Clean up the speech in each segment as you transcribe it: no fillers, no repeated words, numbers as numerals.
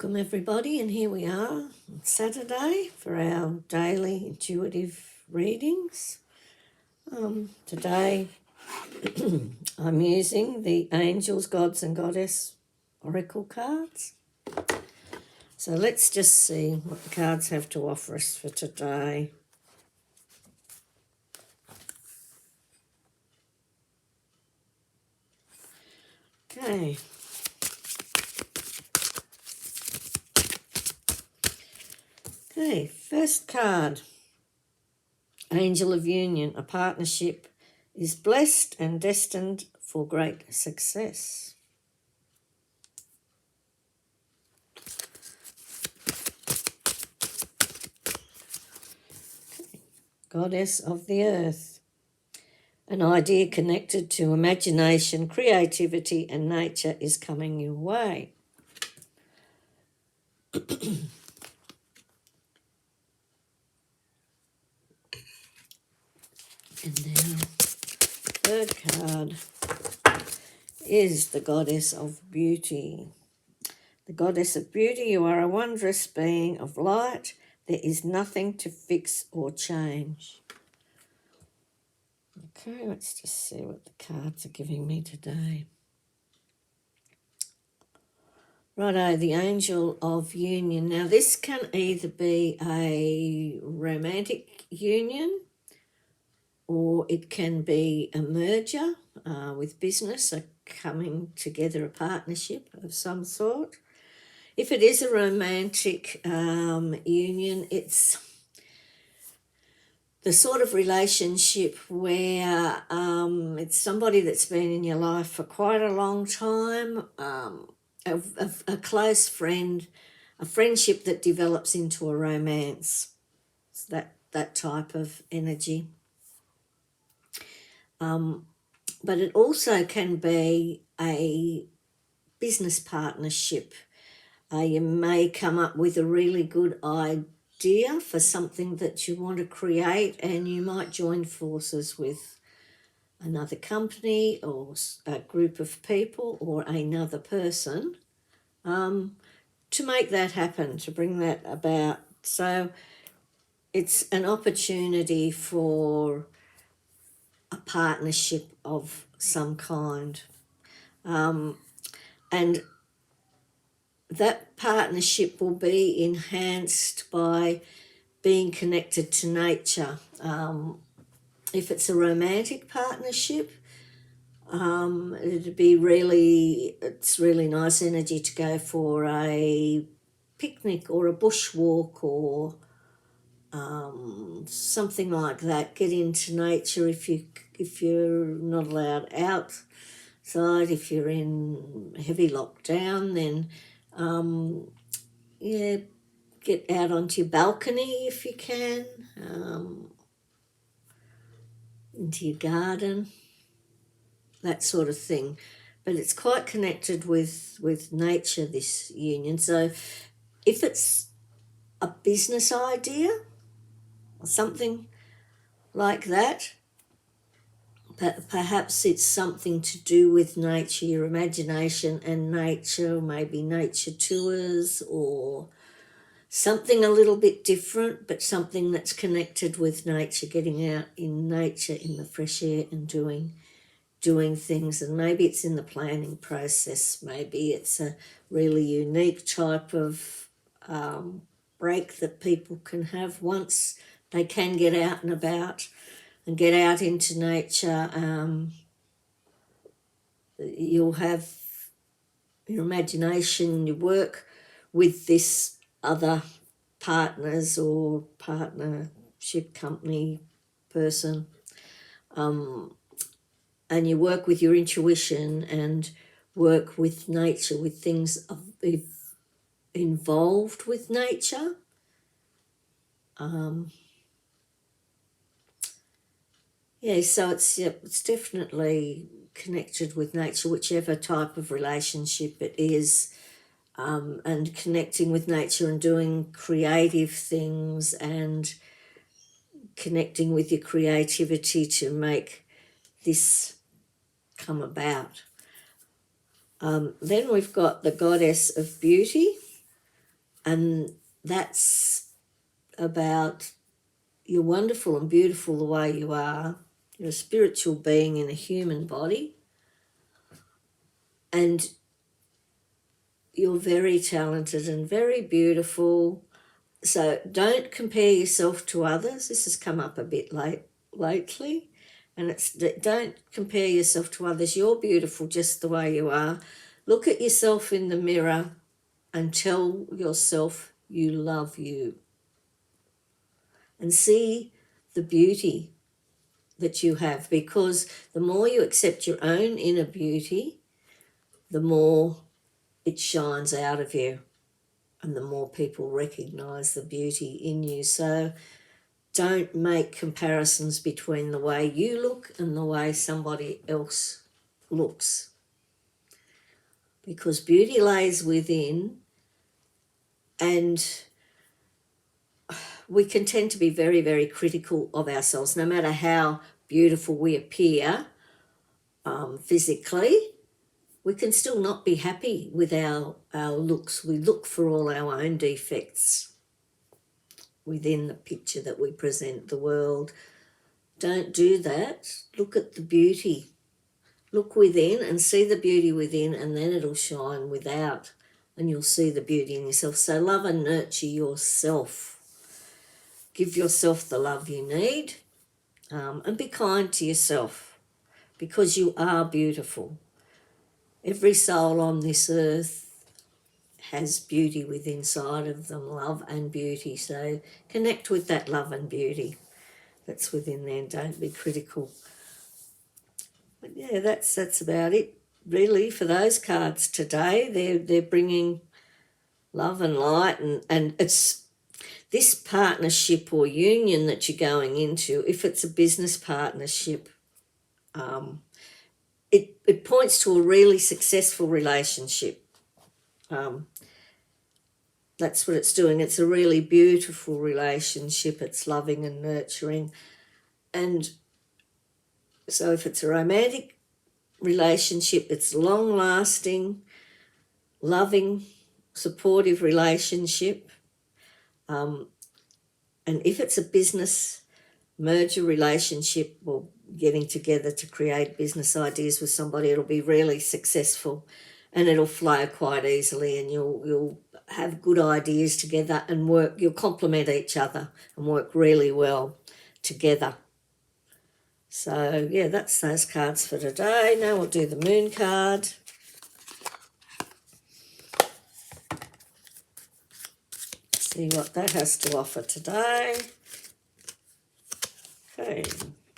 Welcome everybody, and here we are on Saturday for our daily intuitive readings. Today I'm using the Angels, Gods and Goddess Oracle cards. So let's just see what the cards have to offer us for today. Okay, first card. Angel of Union, a partnership is blessed and destined for great success. Goddess of the Earth, an idea connected to imagination, creativity and nature is coming your way. And now, third card is the Goddess of Beauty. The Goddess of Beauty, you are a wondrous being of light. There is nothing to fix or change. Okay, let's just see what the cards are giving me today. Righto, the Angel of Union. Now, this can either be a romantic union, or it can be a merger with business, a coming together, a partnership of some sort. If it is a romantic union, it's the sort of relationship where it's somebody that's been in your life for quite a long time, a close friend, a friendship that develops into a romance. It's that type of energy. But it also can be a business partnership. You may come up with a really good idea for something that you want to create, and you might join forces with another company or a group of people or another person to make that happen, to bring that about. So it's an opportunity for a partnership of some kind. And that partnership will be enhanced by being connected to nature. If it's a romantic partnership, it's really nice energy to go for a picnic or a bushwalk or something like that. Get into nature if you're not allowed outside. If you're in heavy lockdown, then get out onto your balcony if you can, into your garden, that sort of thing. But it's quite connected with nature, this union. So if it's a business idea or something like that, perhaps it's something to do with nature, your imagination and nature, maybe nature tours or something a little bit different, but something that's connected with nature, getting out in nature in the fresh air and doing things. And maybe it's in the planning process. Maybe it's a really unique type of break that people can have once they can get out and about and get out into nature. You'll have your imagination, you work with this other partners or partnership company person, and you work with your intuition and work with nature, with things involved with nature. So it's definitely connected with nature, whichever type of relationship it is. And connecting with nature and doing creative things and connecting with your creativity to make this come about. Then we've got the Goddess of Beauty. And that's about you're wonderful and beautiful the way you are. You're a spiritual being in a human body. And you're very talented and very beautiful. So don't compare yourself to others. This has come up a bit lately. And it's don't compare yourself to others. You're beautiful just the way you are. Look at yourself in the mirror and tell yourself you love you. And see the beauty that you have, because the more you accept your own inner beauty, the more it shines out of you and the more people recognize the beauty in you. So don't make comparisons between the way you look and the way somebody else looks, because beauty lays within, and we can tend to be very, very critical of ourselves, no matter how beautiful we appear physically. We can still not be happy with our looks. We look for all our own defects within the picture that we present the world. Don't do that. Look at the beauty. Look within and see the beauty within, and then it'll shine without, and you'll see the beauty in yourself. So love and nurture yourself. Give yourself the love you need, and be kind to yourself, because you are beautiful. Every soul on this earth has beauty within inside of them, love and beauty. So connect with that love and beauty that's within there. Don't be critical. But yeah, that's about it really for those cards today. They're bringing love and light, and it's this partnership or union that you're going into. If it's a business partnership, it points to a really successful relationship. That's what it's doing. It's a really beautiful relationship. It's loving and nurturing. And so if it's a romantic relationship, it's long-lasting, loving, supportive relationship. And if it's a business merger relationship or getting together to create business ideas with somebody, it'll be really successful and it'll flow quite easily, and you'll have good ideas together and work. You'll complement each other and work really well together. So yeah, that's those cards for today. Now we'll do the moon card. See what that has to offer today. Okay,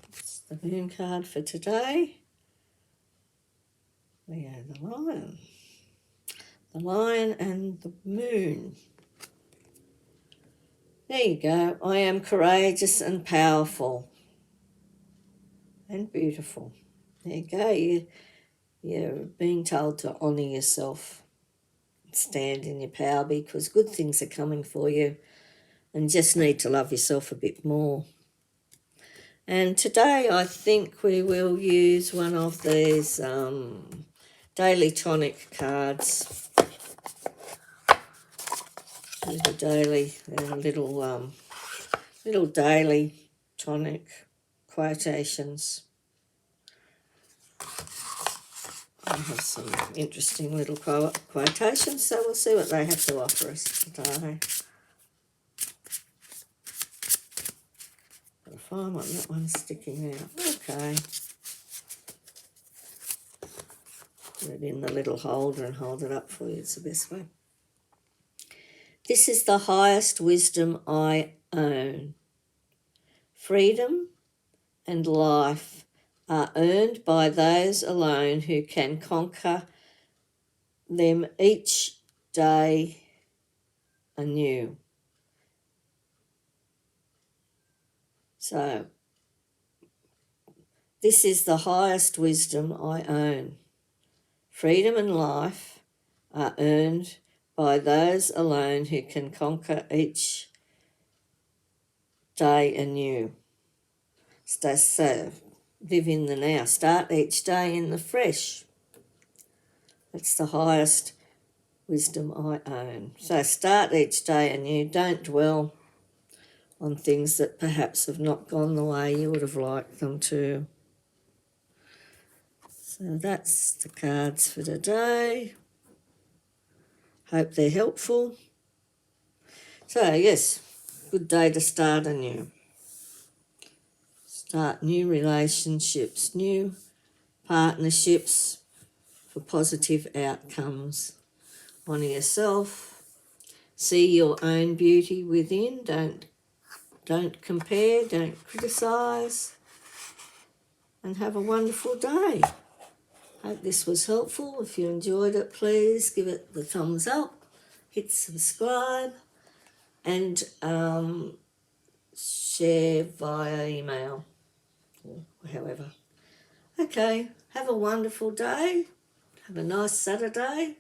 that's the moon card for today. We have the lion. The lion and the moon. There you go. I am courageous and powerful and beautiful. There you go. You're being told to honour yourself. Stand in your power, because good things are coming for you, and just need to love yourself a bit more. And today I think we will use one of these daily tonic cards. Little daily tonic quotations. I have some interesting little quotations, so we'll see what they have to offer us today. Got a fine one, that one's sticking out. Okay. Put it in the little holder and hold it up for you. It's the best way. This is the highest wisdom I own. Freedom and life are earned by those alone who can conquer them each day anew. So, this is the highest wisdom I own. Freedom and life are earned by those alone who can conquer each day anew. So, live in the now. Start each day in the fresh. That's the highest wisdom I own. So start each day anew. Don't dwell on things that perhaps have not gone the way you would have liked them to. So that's the cards for today. Hope they're helpful. So yes, good day to start anew. Start new relationships, new partnerships for positive outcomes. Honour yourself. See your own beauty within. Don't compare, don't criticise, and have a wonderful day. Hope this was helpful. If you enjoyed it, please give it the thumbs up, hit subscribe, and share via email or however. Okay, have a wonderful day. Have a nice Saturday.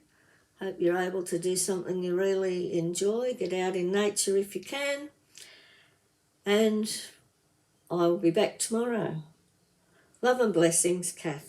Hope you're able to do something you really enjoy. Get out in nature if you can. And I will be back tomorrow. Love and blessings, Kath.